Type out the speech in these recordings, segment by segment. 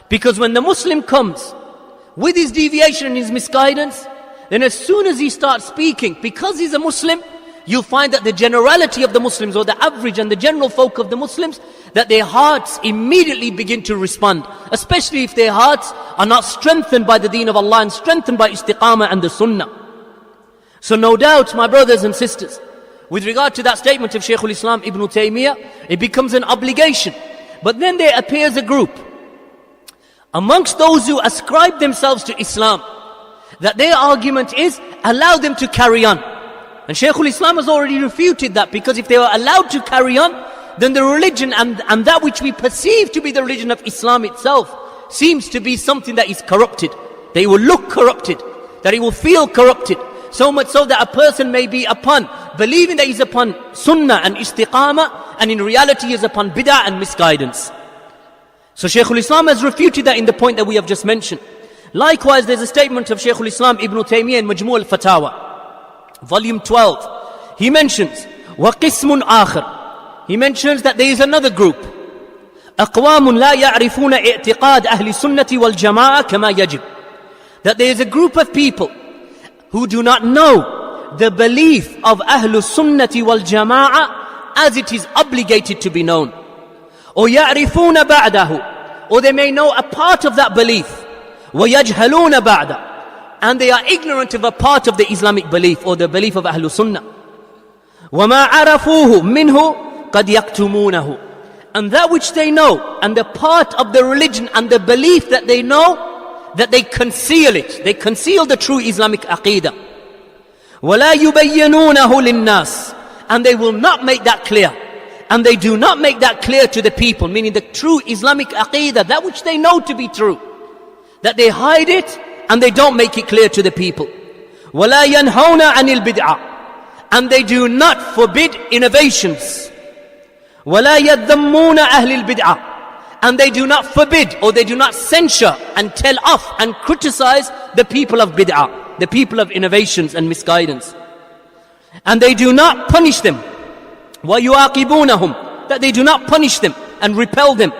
Because when the Muslim comes with his deviation and his misguidance, then as soon as he starts speaking, because he's a Muslim, you'll find that the generality of the Muslims, or the average and the general folk of the Muslims, that their hearts immediately begin to respond. Especially if their hearts are not strengthened by the deen of Allah and strengthened by istiqamah and the sunnah. So no doubt, my brothers and sisters, with regard to that statement of Shaykhul Islam Ibn Taymiyyah, it becomes an obligation. But then there appears a group amongst those who ascribe themselves to Islam, that their argument is, allow them to carry on. And Shaykhul Islam has already refuted that, because if they were allowed to carry on, then the religion and that which we perceive to be the religion of Islam itself seems to be something that is corrupted. That it will look corrupted, that it will feel corrupted. So much so that a person may be upon, believing that he's upon sunnah and istiqamah, and in reality he is upon bid'ah and misguidance. So Shaykhul Islam has refuted that in the point that we have just mentioned. Likewise, there's a statement of Shaykhul Islam Ibn Taymiyyah in Majmu' al-Fatawa, volume 12. He mentions, وَقِسْمٌ آخر. He mentions that there is another group. أَقْوَامٌ لَا يَعْرِفُونَ اِعْتِقَادَ أَهْلِ السُنَّةِ وَالْجَمَاعَةِ كَمَا يَجِبُ. That there is a group of people who do not know the belief of Ahlul Sunnati wal Jama'ah as it is obligated to be known. Or يَعْرِفُونَ بَعْدَهُ. Or they may know a part of that belief. وَيَجْهَلُونَ بَعْدَهُ. And they are ignorant of a part of the Islamic belief, or the belief of Ahlul Sunnah. وَمَا عَرَفُوهُ مِنْهُ قَدْ يَكْتُمُونَهُ. And that which they know, and the part of the religion and the belief that they know, that they conceal it. They conceal the true Islamic aqidah. وَلَا يُبَيِّنُونَهُ لِلنَّاسِ. And they will not make that clear. And they do not make that clear to the people, meaning the true Islamic aqidah, that which they know to be true. That they hide it, and they don't make it clear to the people. وَلَا يَنْهَوْنَ عَنِ الْبِدْعَةِ. And they do not forbid innovations. وَلَا يَذَّمُّونَ أَهْلِ الْبِدْعَةِ. And they do not forbid, or they do not censure and tell off and criticize the people of bid'ah, the people of innovations and misguidance. And they do not punish them. وَيُعَاقِبُونَهُمْ. That they do not punish them and repel them.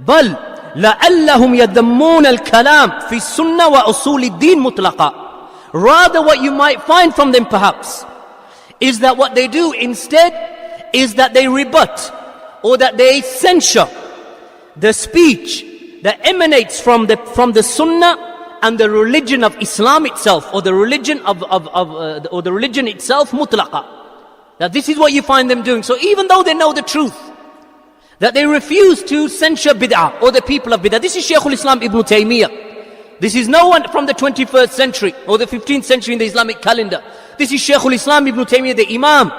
بَلْ لَعَلَّهُمْ يَذَّمُّونَ الْكَلَامِ فِي السُّنَّةِ وَأُصُولِ الدِّينِ مُطْلَقًا. Rather, what you might find from them perhaps is that what they do instead is that they rebut, or that they censure the speech that emanates from the sunnah and the religion of Islam itself, or the religion or the religion itself mutlaqa. That this is what you find them doing. So even though they know the truth, that they refuse to censure bid'ah or the people of bid'ah. This is Shaykhul Islam Ibn Taymiyyah. This is no one from the 21st century or the 15th century in the Islamic calendar. This is Shaykhul Islam Ibn Taymiyyah, the Imam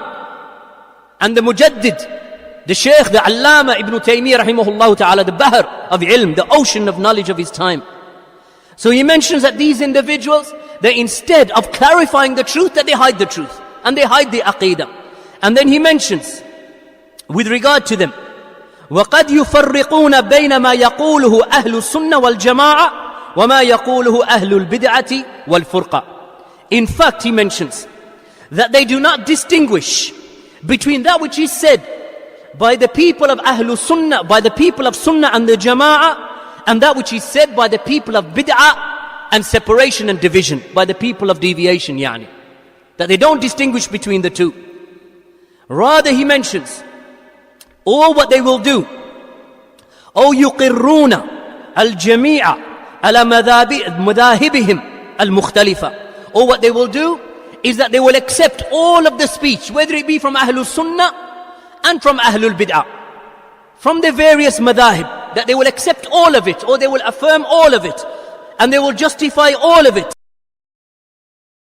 and the Mujaddid, the Shaykh, the Allama Ibn Taymiyyah rahimahullah ta'ala, the Bahr of ilm, the ocean of knowledge of his time. So he mentions that these individuals, they instead of clarifying the truth, that they hide the truth. And they hide the aqidah. And then he mentions, with regard to them, وَقَدْ يُفَرِّقُونَ بَيْنَ مَا يَقُولُهُ أَهْلُ السُّنَّةِ وَالْجَمَاعَةِ وَمَا يَقُولُهُ أَهْلُ الْبِدْعَةِ وَالْفُرْقَةِ. In fact, he mentions that they do not distinguish between that which is said by the people of Ahlul Sunnah, by the people of Sunnah and the Jama'ah, and that which is said by the people of Bid'ah and separation and division, by the people of deviation, yani. That they don't distinguish between the two. Rather, he mentions, or what they will do, أو يقرون الجميع على مذاهبهم المختلفة. Or what they will do is that they will accept all of the speech, whether it be from Ahlul Sunnah and from Ahlul Bid'ah, from the various madahib, that they will accept all of it, or they will affirm all of it, and they will justify all of it.